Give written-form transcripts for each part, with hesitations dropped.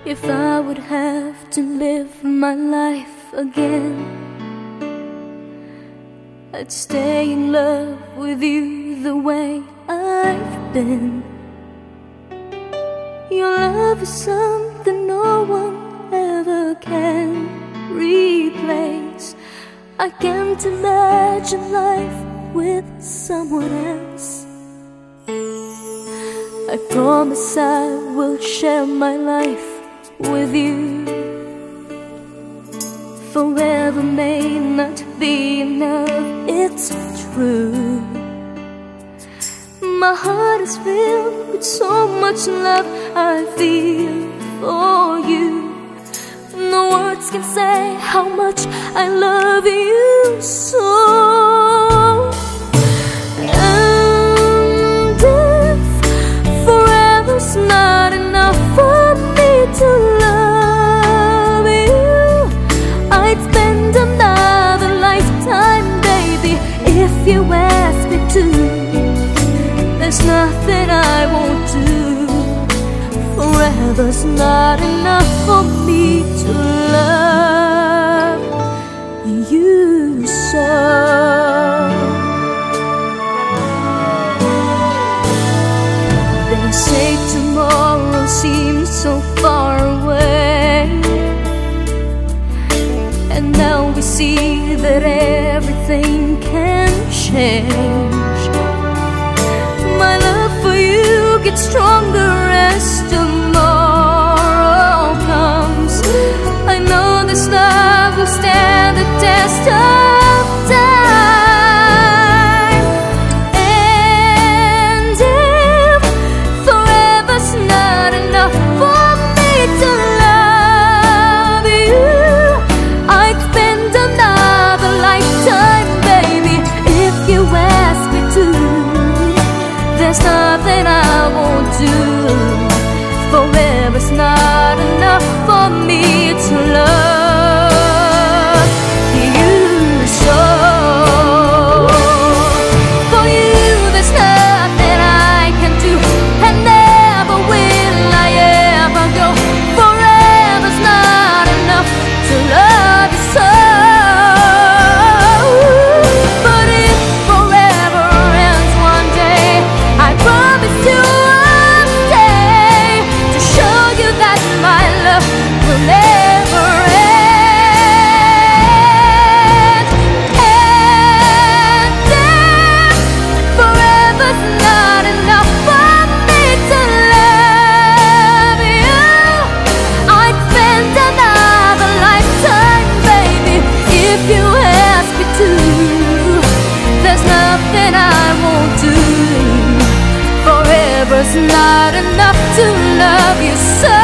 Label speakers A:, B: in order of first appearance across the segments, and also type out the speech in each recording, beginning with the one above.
A: If I would have to live my life again, I'd stay in love with you the way I've been. Your love is something no one ever can replace. I can't imagine life with someone else. I promise I will share my life with you. Forever may not be enough, it's true. My heart is filled with so much love I feel for you. No words can say how much I love you so. And if forever's not enough for me to love you, I'd spend another lifetime, baby, if you ask me to. There's nothing I won't do. Forever's not enough for me to love you so. They say tomorrow seems so far away, and now we see that everything can change. My love for you gets stronger as tomorrow comes. I know this love will stand the test of time. And if forever's not enough for me to love you, I'd spend another lifetime, baby, if you ask me to. There's nothing I won't do. Forever's not enough for me to love you so. For you there's nothing I can do, and never will I ever go. Forever's not enough to love you so. But if forever ends one day, I promise you I'll stay to show you that my love will never end. And if forever's not enough for me to love you, I'd spend another lifetime, baby, if you ask me to. There's nothing I won't do. Forever's not enough to love you so.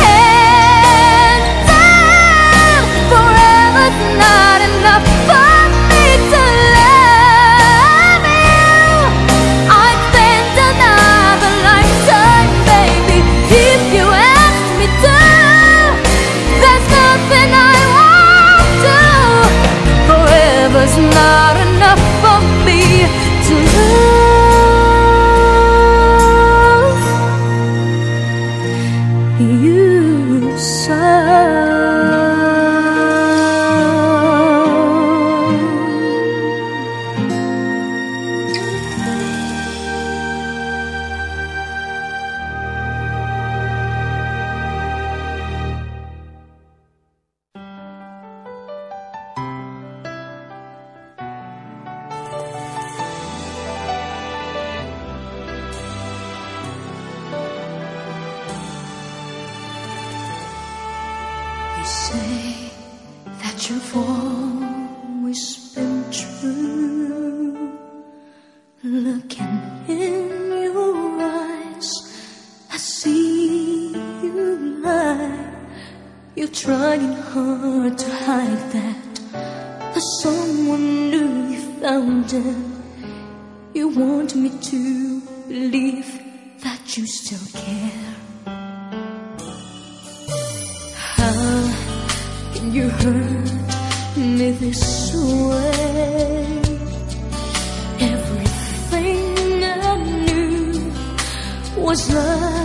A: And then forever's not enough for me to love you, I'd spend another lifetime, baby, if you ask me to. There's nothing I won't do. Forever's not enough for me to love you so. You say that you've always been true. Looking in your eyes, I see you lie. You're trying hard to hide that there's someone new you found it. You want me to believe that you still care. How can you hurt me this way? Everything I knew was love.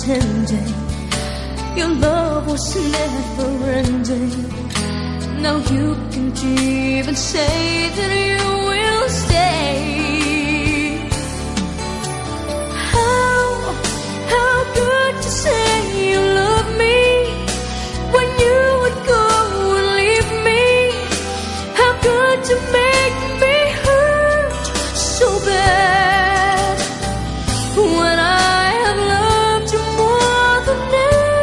A: pretending your love was never ending. Now you can't even say that you will stay. How could you say you love me when you would go and leave me? How could you make me hurt so bad when I have loved you more than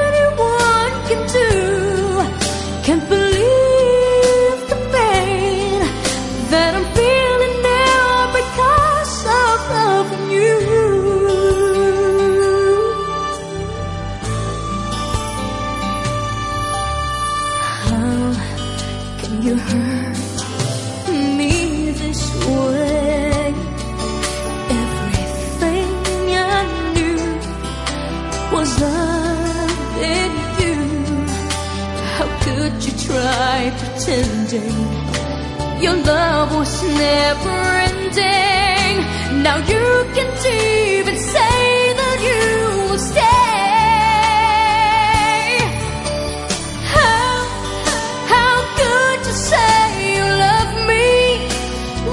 A: anyone can do? Can't believe the pain that I'm feeling now because of loving you. How can you hurt me this way? Everything I knew was love in you. How could you try pretending your love was never ending? Now you can't even say that you will stay. How could you say you love me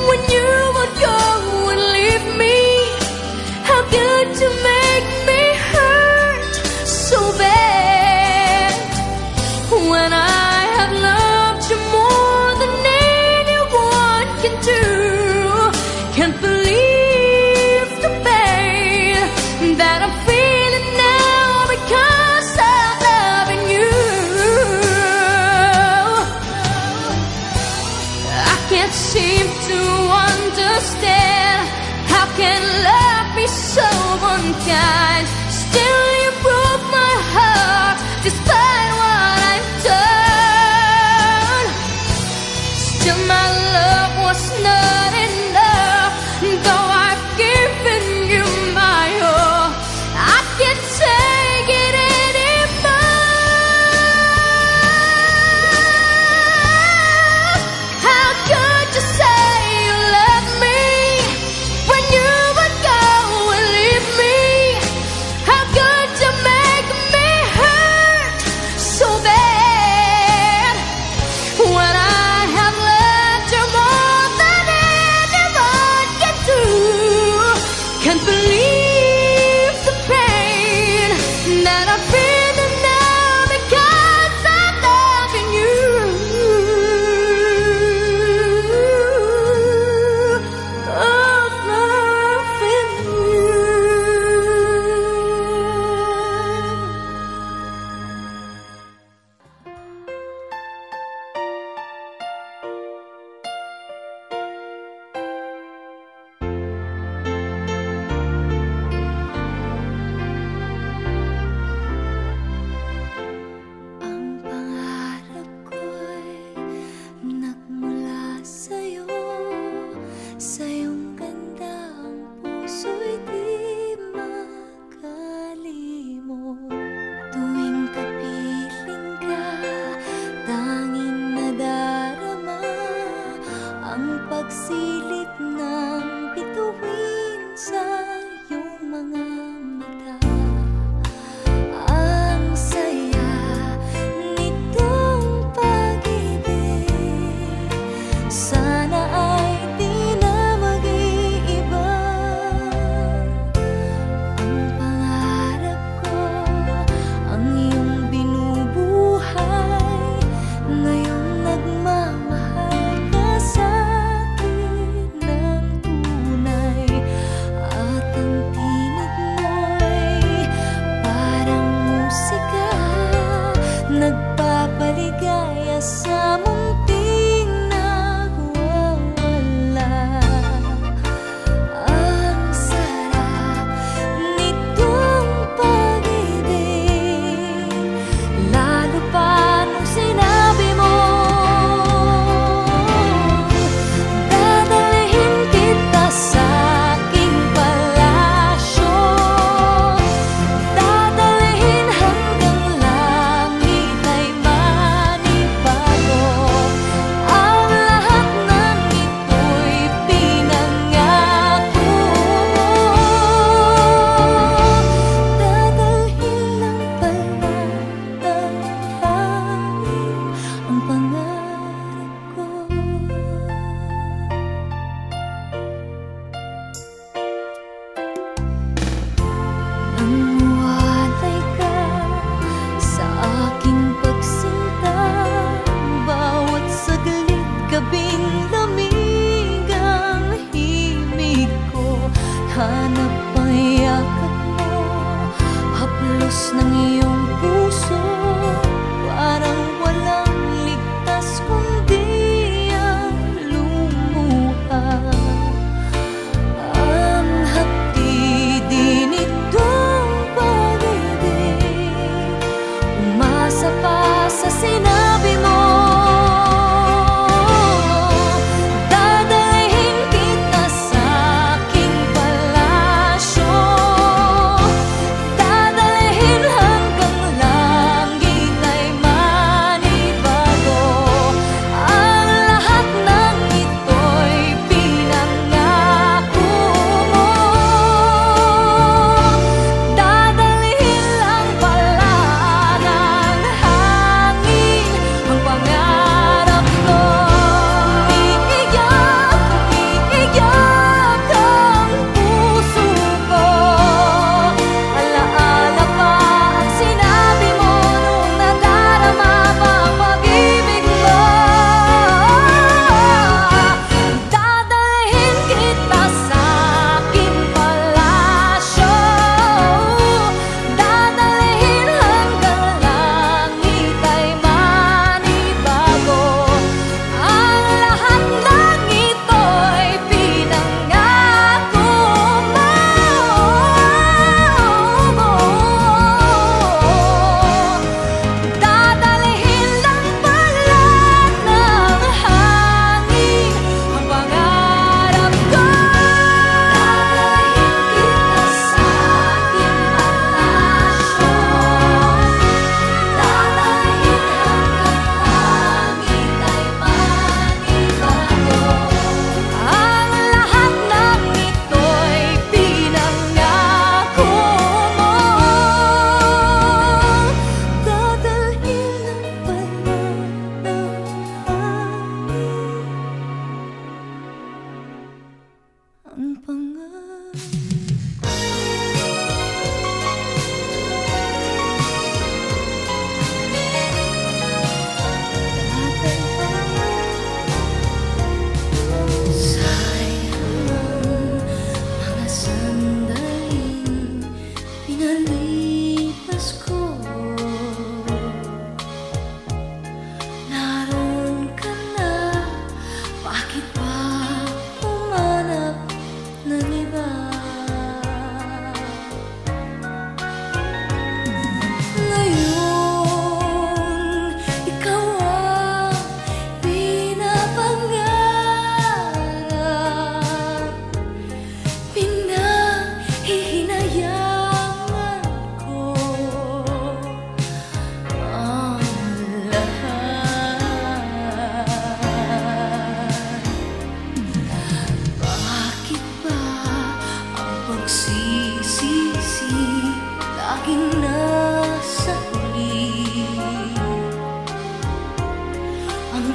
A: when you would go and leave me? How could you make me hurt so bad when I have loved you more than anyone can do? Can't believe the pain that I'm feeling now because I'm loving you. I can't seem to understand how can love be so unkind. Still you broke my heart despite what I've done. Still my love was not enough, though I've given you my all. I can't take it anymore. How could you say you love me when you would go and leave me?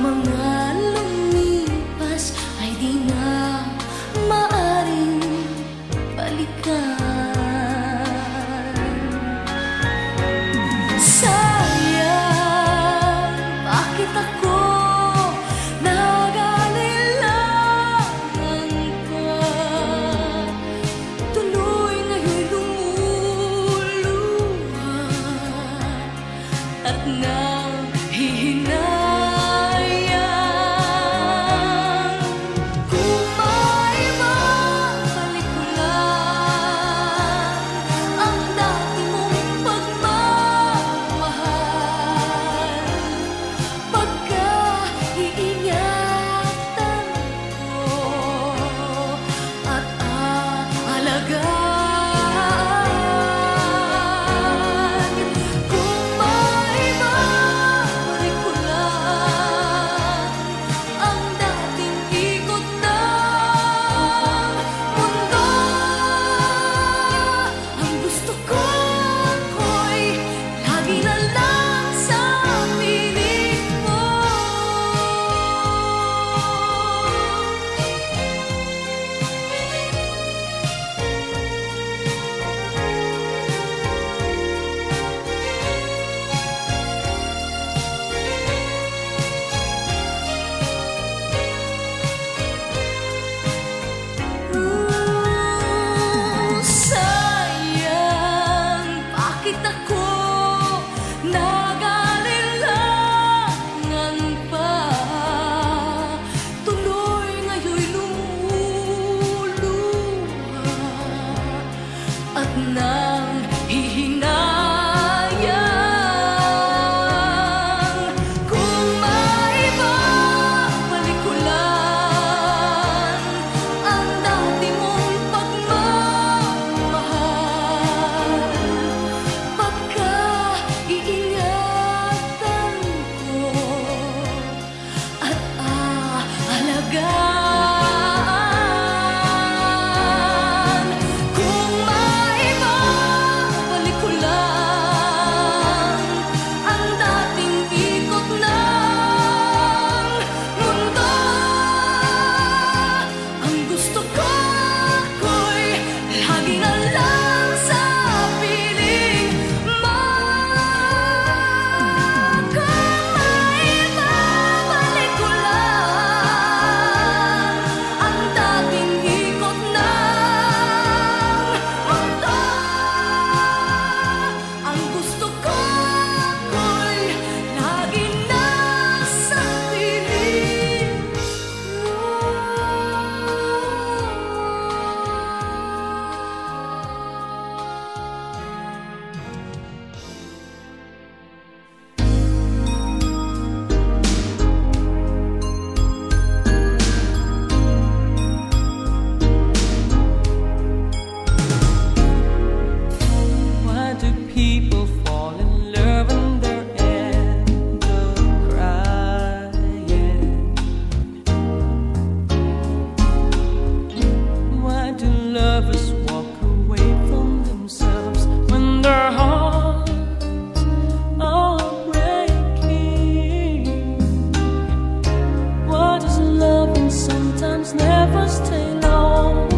A: mga lumipas ay di na maaring balikan. Sayang, bakit ako nag-aalilangan pa? Tuloy ngayon'y lumuluha at nanghihinayang. Kung may mabalik ko lang ang dati mong pagmamahal, pagka-iingatan ko at aalagaan. Kung may mabalik ko lang ang dating ikot ng mundo, ang gusto ko ako'y lagi na lang sa piling mo. Sayang, bakit ako nag-aalilangan pa? Tuloy ngayon'y lumuluha at nanghihinayang. Kung may babalik ko lang ang dati mong pagmamahal, pagka-iingatan ko at aalagaan. Kung may babalik ko lang ang dating ikot ng mundo, ang gusto ko ako'y lagi na lang sa piling mo. Kung may babalik ko lang ang dating ikot ng mundo, ang gusto ko ako'y lagi na sa piling mo.
B: Why do people fall in love and their end up crying? Why do lovers walk away from themselves when their hearts are breaking? Why does loving sometimes never stay long?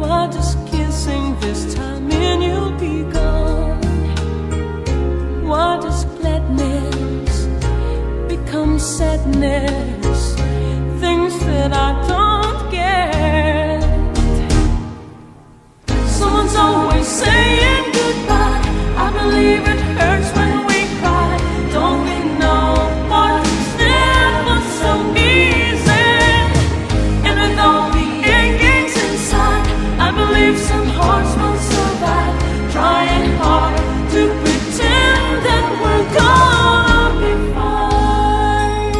B: Why does kissing this time mean you'll be gone? Why does gladness become sadness? Things that I don't get. Someone's always saying goodbye. I believe it hurts when we cry. Don't we know what is never so easy? And with all the achings inside, I believe some hearts will survive, trying hard to pretend that we're gonna be fine.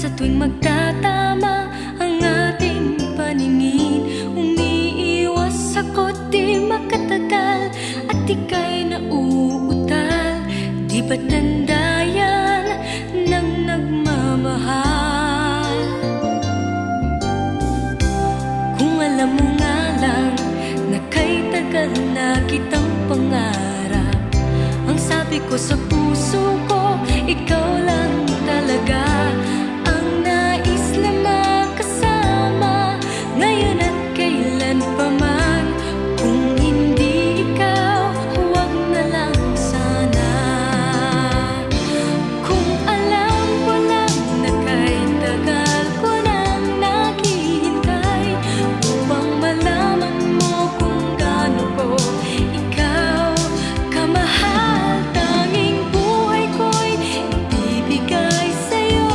B: Sa tuwing magtatama ang ating paningin, umiiwas ako't di makatagal at ika'y nauutal. Di ba't tanda yan ng nagmamahal? Kung alam mo nga lang na kay tagal na kitang pangarap, ang sabi ko sa puso ko, ikaw lang talaga.
A: Tanging buhay ko'y ibibigay sa'yo.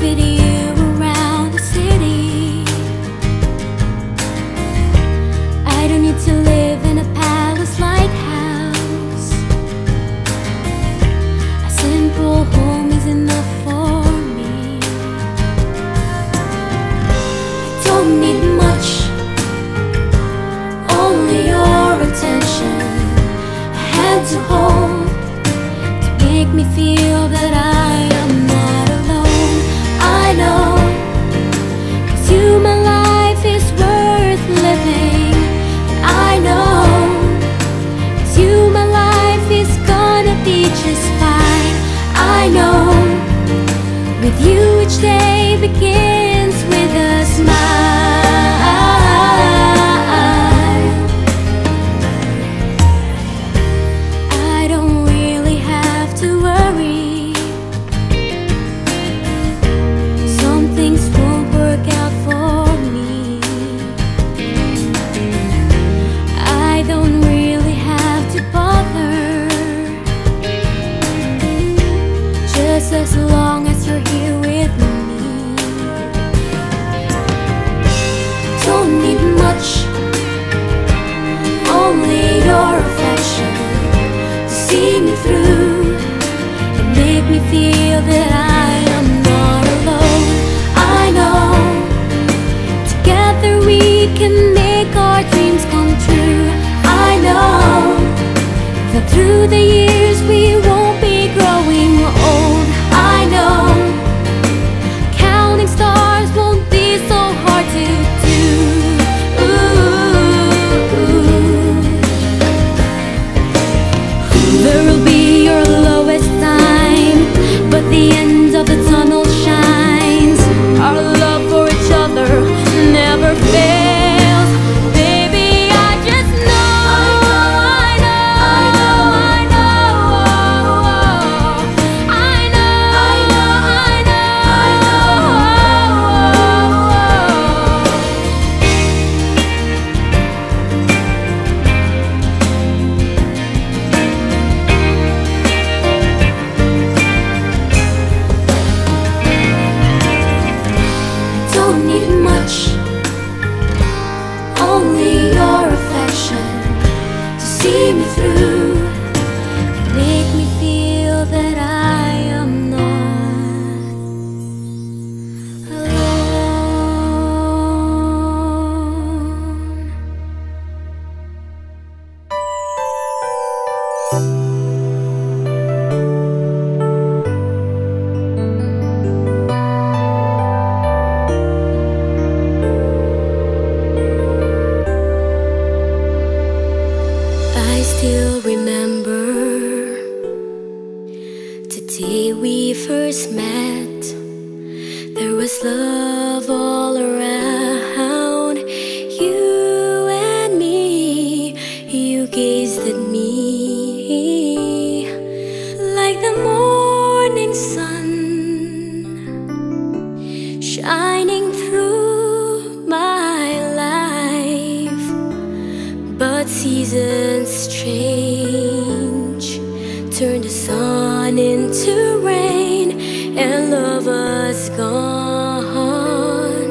A: with you around the city. I don't need to live in a palace lighthouse. A simple home is enough for me. I don't need much, only your attention. A hand to hold, to make me feel that I am not alone. I know, 'cause you, my life is worth living. I know, 'cause you, my life is gonna be just fine. I know, with you each day begins with a smile. I don't really have to worry. Some things won't work out for me. I don't really have to bother, just as long as you're here with me. Don't need much, only your affection to see me through and make me feel that I am not alone. I know, together we can make our dreams come true. I know that through the years we won't be growing old. I know, counting stars won't be so hard to do. There will be your lowest time, but the end of the tunnel shines. Our love for each other never fails. Baby, I just know, I know, I know, I know, I know, I don't need much, only your affection to see me through, make me feel that I am not alone. I still remember the day we first met. There was love all around you and me. You gazed at me like the morning sun, shining through my life. But seasons change, turn the sun into rain, and love was gone.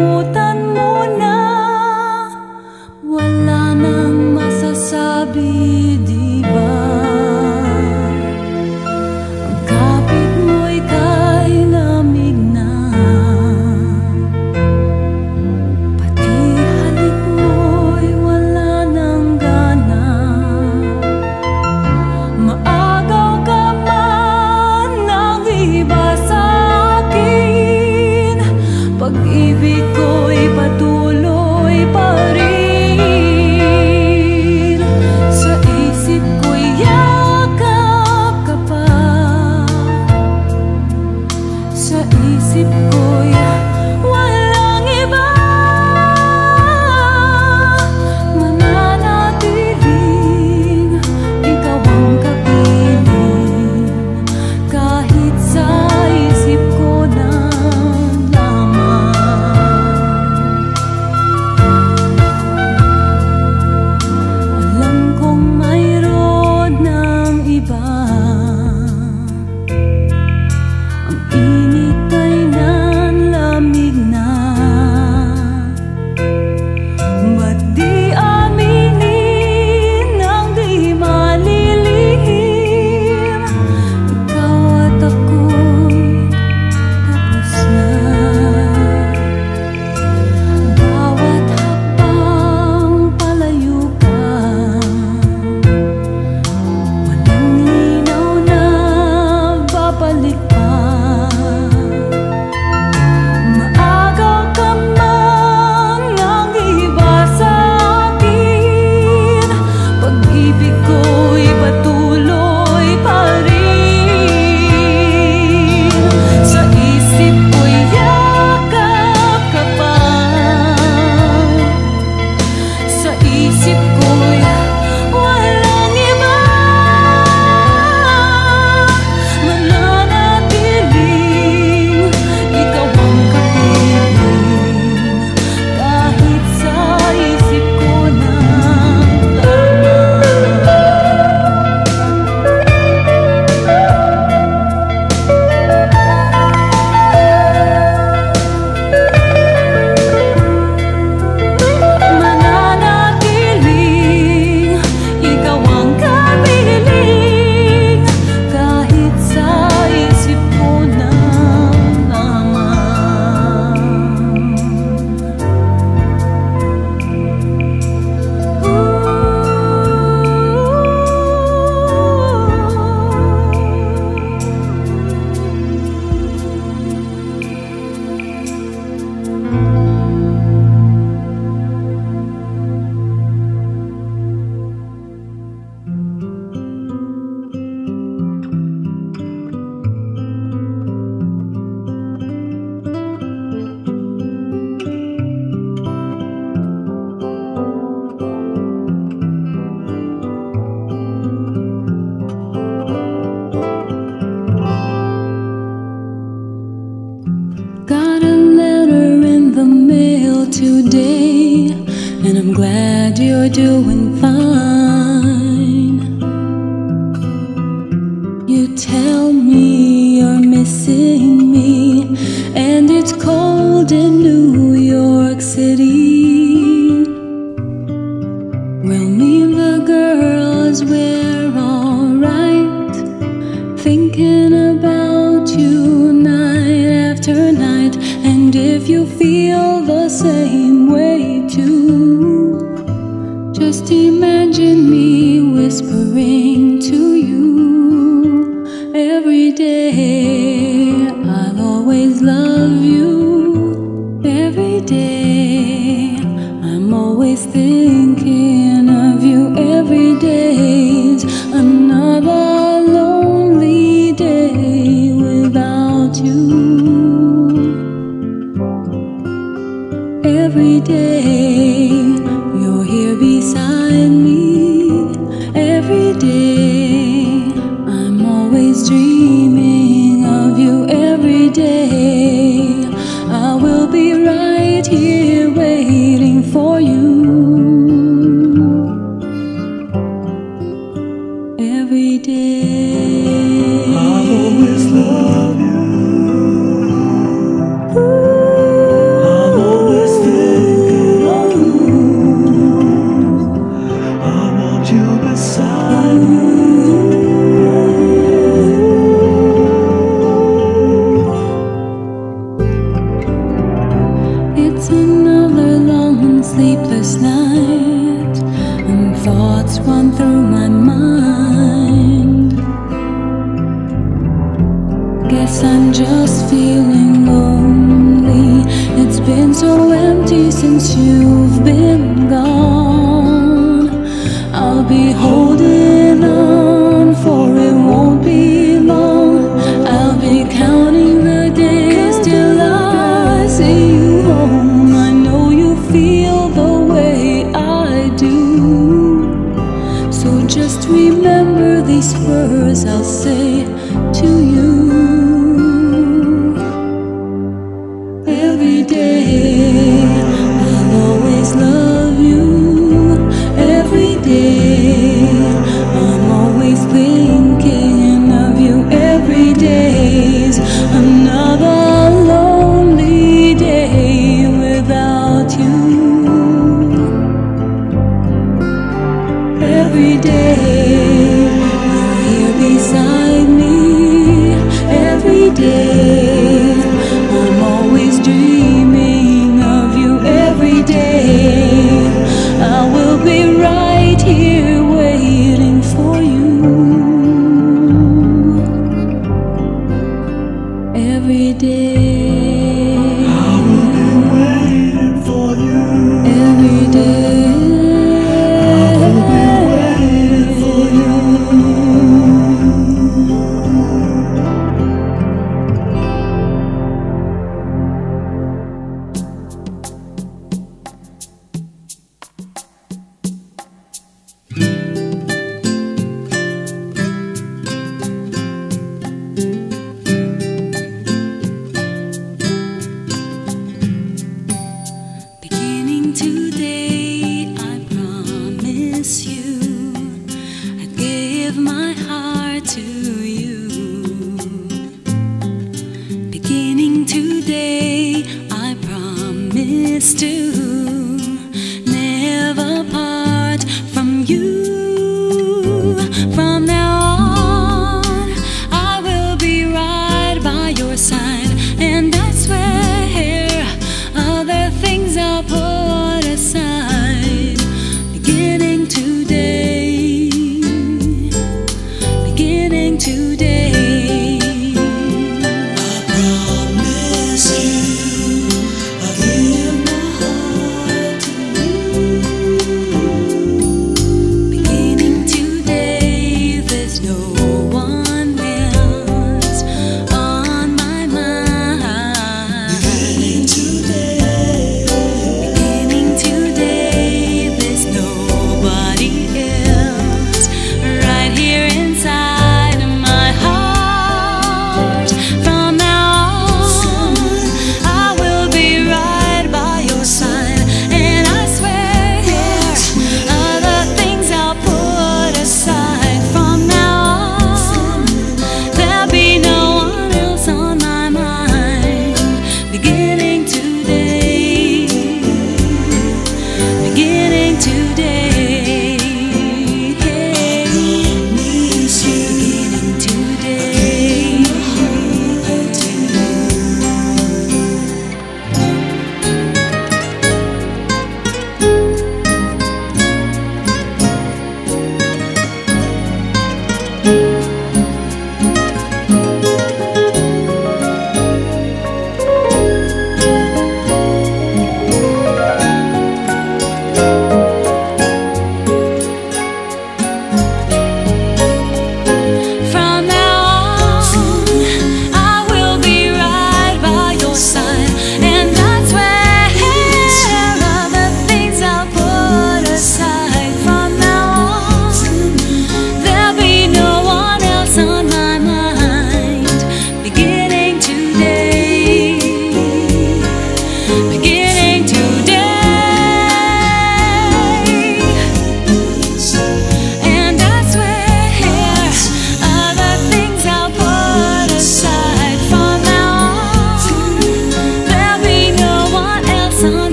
B: kalimutan mo na. Wala nang masasabi, di ba? Ang kapit mo'y kay lamig na, pati halik mo'y wala nang gana. Maagaw ka man ng iba sa akin, pag-ibig ko'y patuloy pa rin. Sa isip ko'y yakap ka pa, sa isip ko'y walang iba. Mananatiling ikaw ang kapiling, kahit sa isip ko na lamang. Alam kong mayroon ng iba, ang init ay nanlamig na. Ba't di aminin ang di malilihim? Ikaw at ako'y tapos na. Bawat hakbang palayo ka, walang linaw na babalik pa. Maagaw ka man ng iba sa akin, pag-ibig ko'y patuloy pa rin. Sa isip ko'y yakap ka pa, sa isip ko'y walang iba. Mananatiling ikaw ang kapiling, kahit sa isip ko na lamang. Mananatiling ikaw ang kapiling, kahit sa isip ko na lamang. Got a letter in the mail today, and I'm glad you're doing fine. You tell me you're missing me, and it's cold in New York City. Well, me and the girls, we're alright, thinking about you night after night. And if you feel the same way too, just imagine me whispering to you every day. I'll always love you every day. I'm always thinking of you every day's another lonely day without you. Every day you're here beside me. Every day I'm always dreaming of you. Every day I will be right here waiting for you. Every day
C: I'll always love you. I'll always
B: one sleepless night, and thoughts run through my mind. Guess I'm just feeling lonely. It's been so empty since you've been gone. I'll be holding on, for it won't be long. I'll be counting the days till I see you home. I know you feel the way I do, so just remember these words I'll say to you. Every day I'll always love you. Every day I'm always thinking of you. Every day's another lonely day without you. Every day you're here beside me. Every day I'm always dreaming of you. Every day I will be right here waiting for you. Every day
C: I will be waiting for you.
B: Every day
C: I will be waiting for you.
B: Beginning today, I promise you I'd give my heart to you. Beginning today, I promise to never part from you. From now on, I will be right by your side, and I swear other things I'll put aside. Beginning today, beginning today,
C: I promise you I'll give my heart to you.
B: beginning today, there's no one else on my mind.
C: Beginning today,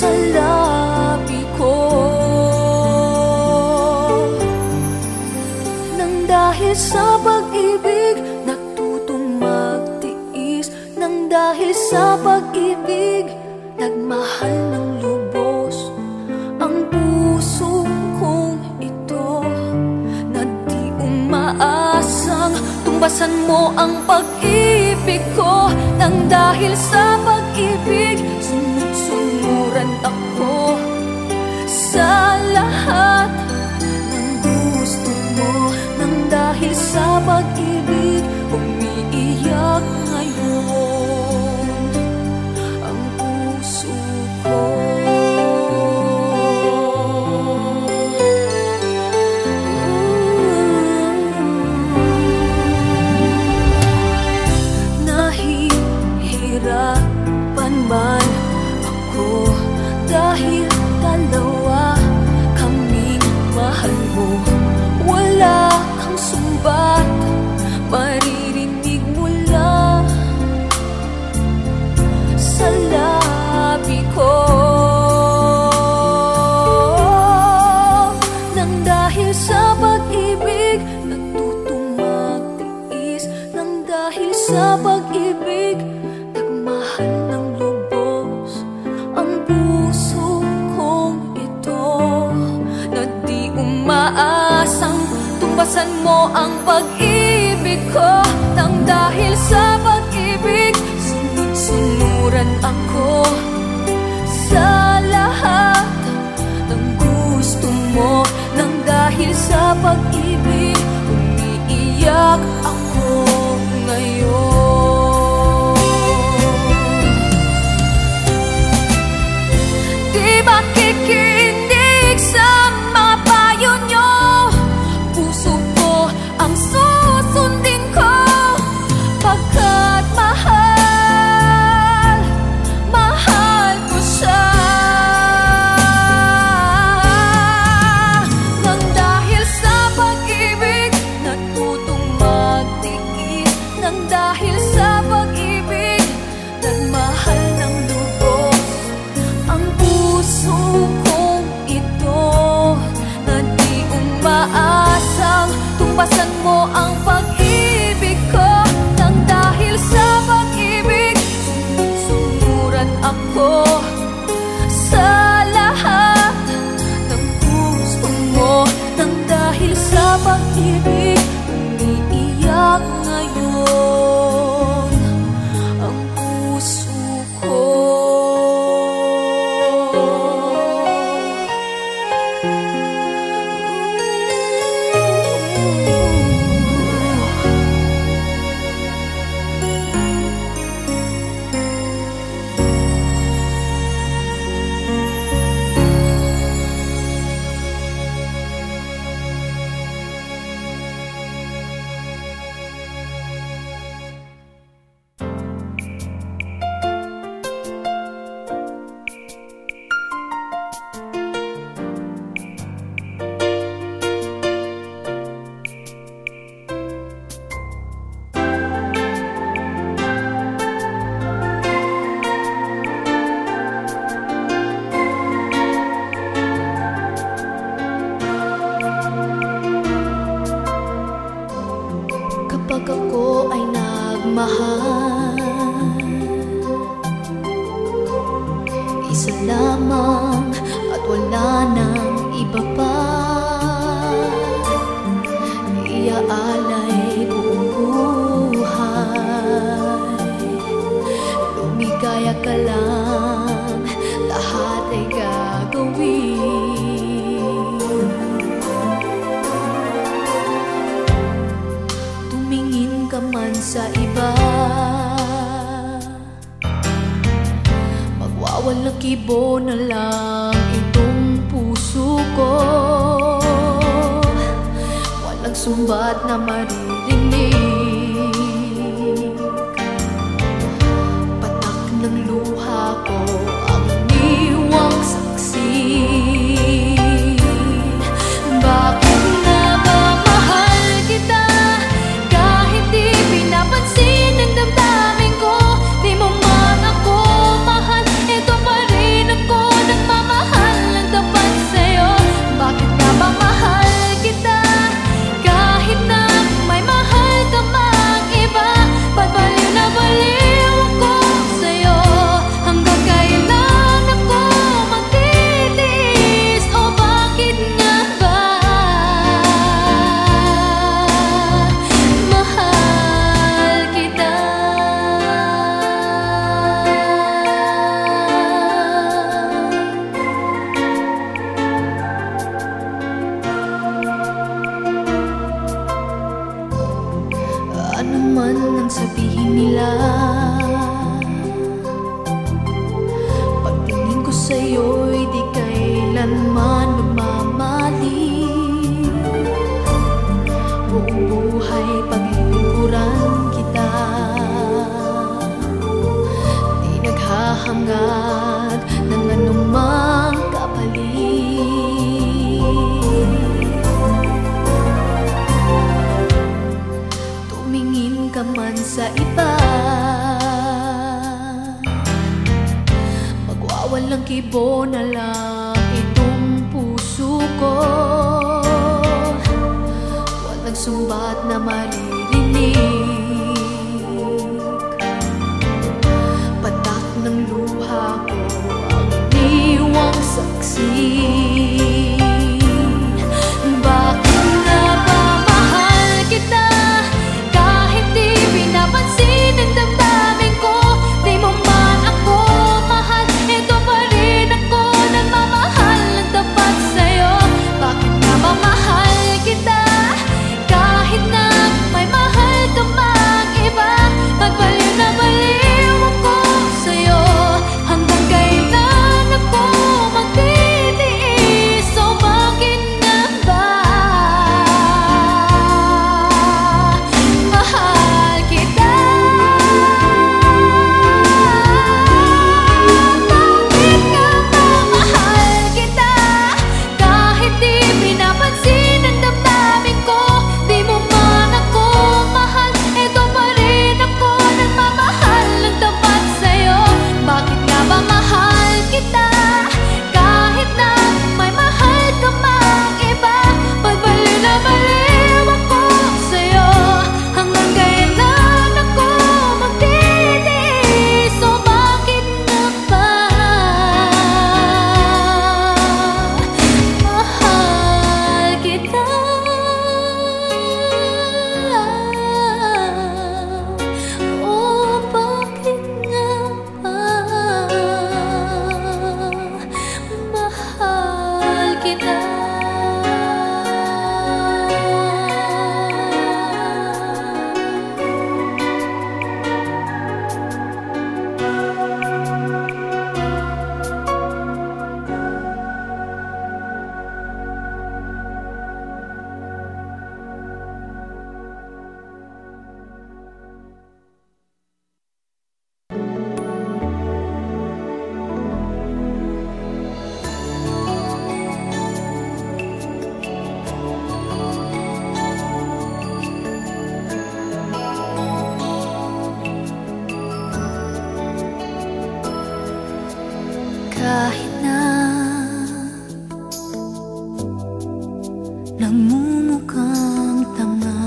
A: sa labi ko. Nang dahil sa pag-ibig natutong magtiis, nang dahil sa pag-ibig nagmahal ng lubos ang puso kong ito, na di umaasang tumbasan mo ang pag-ibig ko. Nang dahil sa pag-ibig sunod-sunuran ako sa lahat ng gusto mo. Nang dahil sa pag-ibig umiiyak ngayon ang puso ko. Nahihirapan man ako dahil dalawa kaming mahal mo. Wala kang sumbat, maririnig mula sa labi ko. Nang dahil sa pag-ibig natutong magtiis, nang dahil sa pag-ibig nagmahal ng lubos ang puso kong ito, na di umaasang tumbasan mo ang pag-ibig ko. Nang dahil sa pag-ibig sunod-sunuran ako sa lahat ng gusto mo. Nang dahil sa pag-ibig umiiyak ako ngayon. Di ba kikinig sa mga payo nyo? Puso ko ang susundin ko, pagkat mahal, mahal ko siya. Nang dahil sa pag-ibig natutong magtiis, nang dahil sa pag-ibig nagmahal ng lubos ang puso kong ito, na di umaasang tumbasan mo ang pag-ibig ko. Nang dahil sa pag-ibig sunod-sunuran ako sa lahat ng gusto mo. Nang dahil sa pag-ibig umiiyak ngayon ang puso ko. Kapag ako ay nagmahal, isa lamang at wala nang iba pa, iaalay buong buhay. Lumigaya ka lang, lahat ay gagawin. Tumingin ka man sa iba, magwawalang kibo na lang itong puso ko. Walang sumbat na maririnig, patak ng luha ko ang niwang saksi. Bakit nga ba mahal kita kahit di pinapansin ang damdamin ko? Di mo man ako mahal, ito pa rin ako. hangad ng anumang kapalit. Tumingin ka man sa iba, magwawalang kibo na lang itong puso ko. Walang sumbat na maririnig, patak ng luha ko ang iniwang saksi. Bakit nga ba mahal kita kahit di pinapansin ang damdamin ko? Di mo man ako mahal, ito pa rin ako nagmamahal ng tapat sa'yo. Bakit nga ba mahal kita kahit na may mahal ka mang iba? Pagbaliw na baliw ako sa'yo, hanggang kailan ako magtitiis? So bakit nga ba mahal kita? Bakit nga ba mahal kita kahit di pinapansin ang damdamin ko? Di mo man ako mahal, ito pa rin ako nagmamahal ng tapat sa'yo. Bakit nga ba mahal kita kahit na may mahal ka mang iba? Pagbaliw na baliw ako sa'yo, hanggang kailan ako magtitiis? So bakit nga ba mahal kita? Oh, bakit nga ba mahal kita? Kahit na nagmumukhang tanga,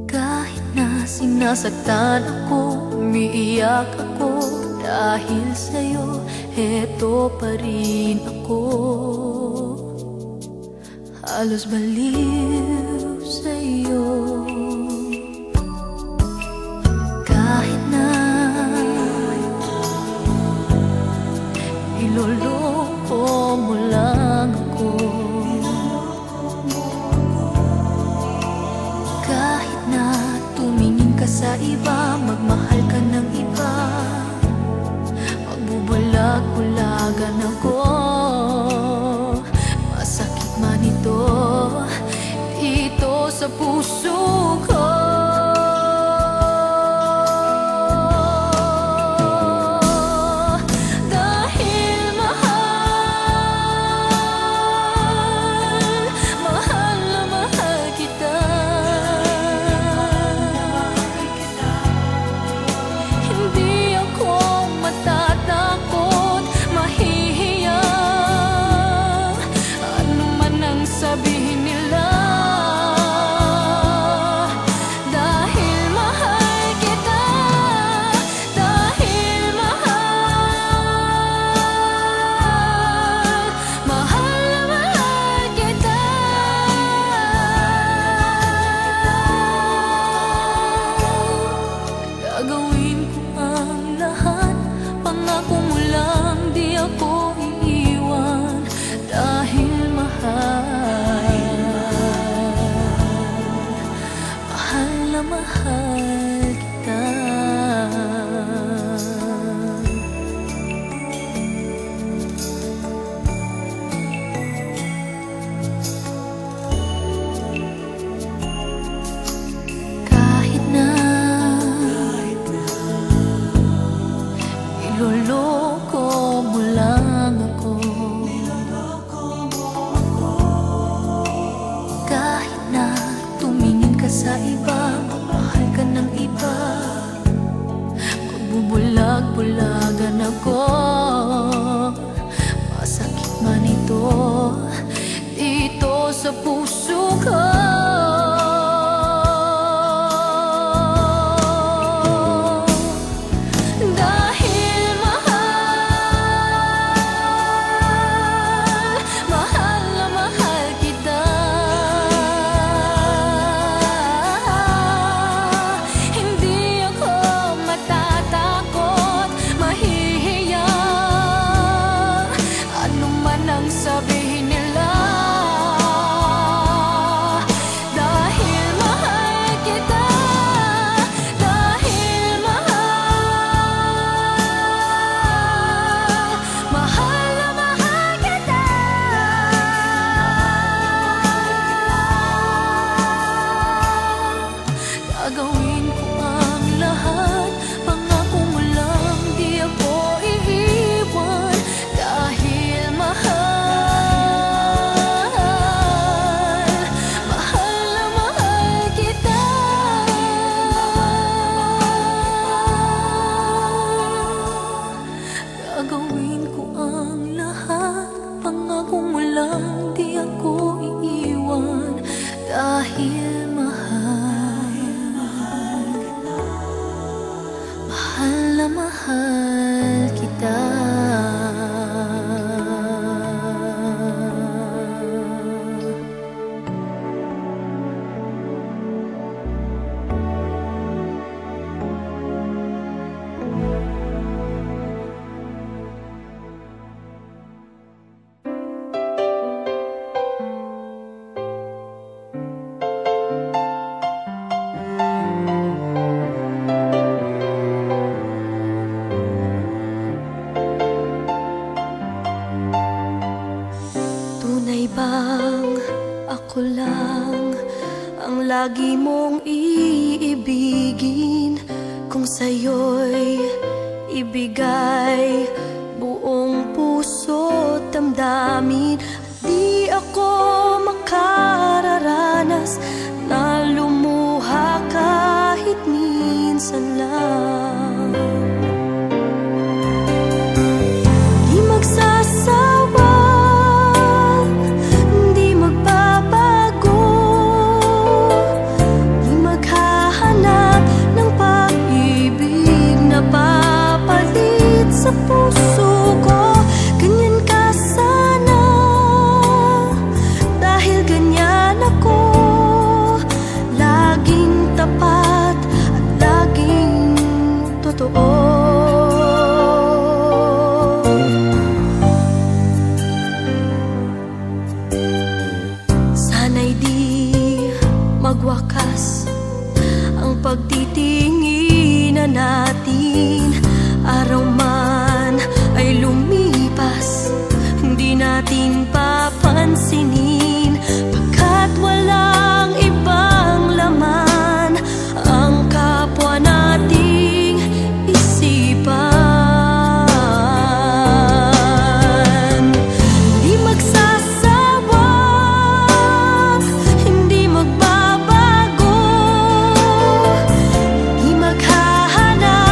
A: kahit na sinasaktan ako, umiiyak ako dahil sa'yo, heto pa rin ako, halos baliw sa'yo. Kahit na niloloko mo lang ako, kahit na tumingin ka sa iba, magmahal ka ng iba, magbubulag-bulagan ako, masakit man ito dito sa puso ko. Sabihin nila sa iba, mahal ka ng iba. Magbubulag-bulagan ako, masakit man ito dito sa puso ko.
B: Sabihin nila
A: Ako lang ang lagi mong iibigin, kung sa'yo'y ibigay buong puso't damdamin. At di ako makararanas na lumuha kahit minsan lang. Di magsasawa, di magbabago, di maghahanap ng pag-ibig na papalit sa puso ko. Ganyan ka sana, dahil ganyan ako, laging tapat at laging totoo. Sana'y di magwakas ang pagtitinginan natin. Araw man ay lumipas, hindi natin papansinin, pagkat walang ibang laman ang kapwa nating isipan. Di magsasawa, hindi magbabago, di maghahanap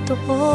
A: totoo.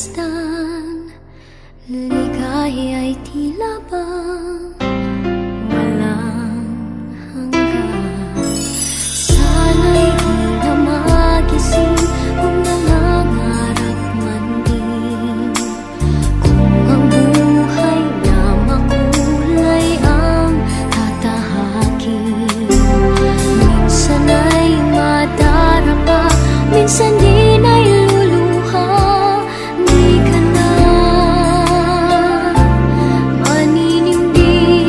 A: masdan, ligaya'y tila bang walang hanggan. Sana'y di na magising kung nangangarap man din, kung ang buhay na makulay ang tatahakin. Minsan ay madarapa, minsan din ay luluha. Di ka na maninindig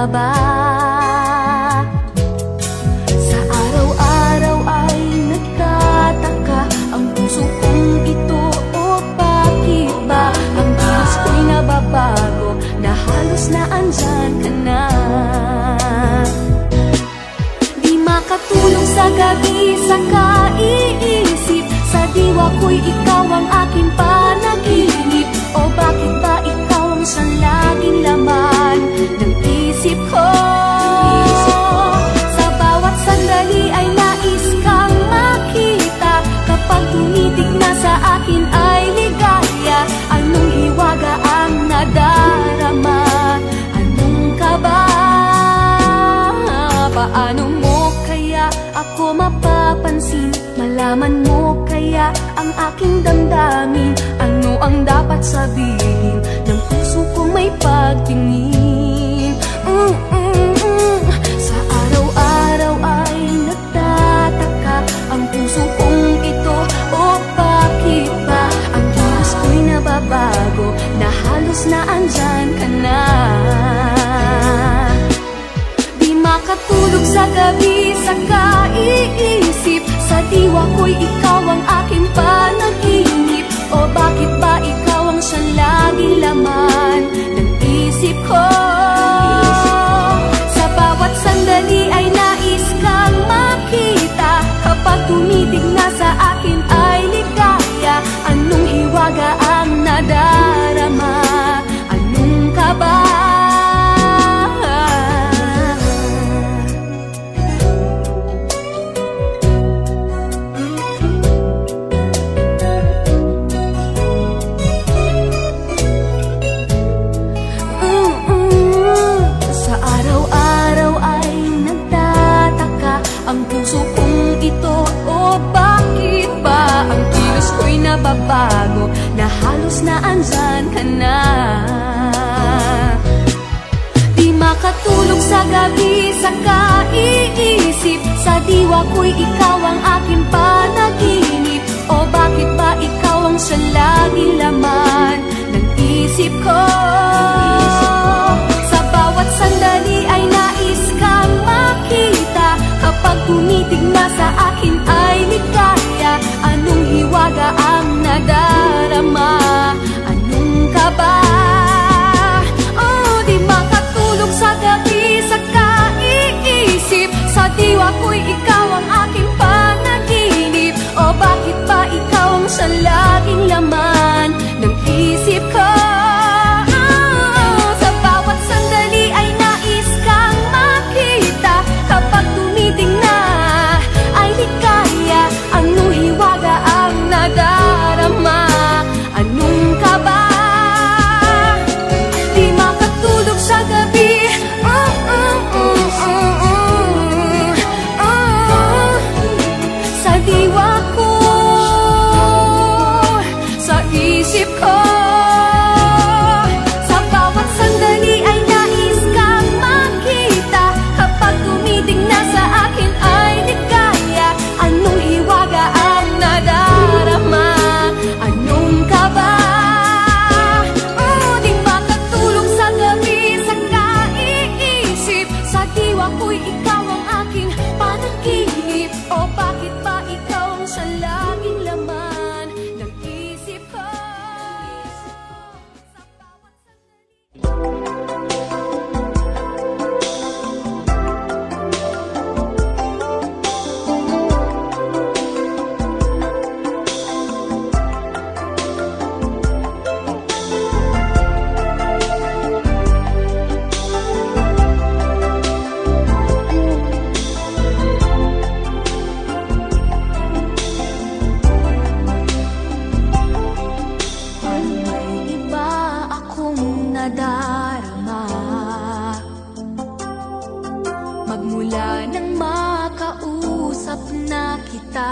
A: ba? Sa araw-araw ay nagtataka ang puso kong ito, o bakit ba ang kilos ko'y nababago na halos na andyan ka na? Di makatulog sa gabi sa kaiisip, sa diwa ko'y ikaw ang aking panaginip. O bakit ba ikaw ang siyang laging laman ng isip ko? Sa bawat sandali ay nais kang makita, kapag tumitig na sa akin ay ligaya. Anong hiwaga ang nadarama? Anong kaba? Paano mo kaya ako mapapansin? Malaman mo kaya ang aking damdamin? Ano ang dapat sabihin ng puso kong may pagtingin? Sa araw-araw ay nagtataka ang puso kong ito, o bakit ba ang kilos ko'y nababago na halos na andyan ka na? Di makatulog sa gabi sa kaiisip, sa diwa ko'y ikaw ang aking panaginip. O bakit ba ikaw ang siyang laging laman ng isip ko? Sa bawat sandali ay nais kang makita, kapag tumitig na sa akin ay ligaya. Anong hiwaga ang nadarama? Anong kaba? Ang puso kong ito, o bakit ba ang kilos ko'y nababago na halos na andyan ka na? Di makatulog sa gabi sa kaiisip, sa diwa ko'y ikaw ang aking panaginip. O bakit ba ikaw ang siyang laging laman ng isip ko? Sa bawat sandali ay nais kang makita, kapag tumitig na sa akin ay ligaya. Anong hiwaga ang nadarama? Anong kaba? Oh, di makatulog sa gabi sa kaiisip, sa diwa ko'y ikaw ang aking panaginip. O bakit ba ikaw ang siyang laging laman ng isip ko? Sa bawat sandali ay nais kang makita, kapag tumitig na ay ligaya. Anong hiwaga ang nadarama? Anong kaba? Di makatulog sa gabi, sa diwa ko, sa isip ko. Sa bawat sandali ay nais kang makita, kapag tumitig na sa akin ay ligaya. Anong hiwaga ang nadarama? Anong kaba? Di makatulog sa gabi sa kaiisip, sa diwa ko'y ikaw ang aking panaginip. O bakit ba ikaw ang siyang laging laman ng isip ko? Sa bawat sandali. May iba akong nadarama, magmula nang makausap na kita.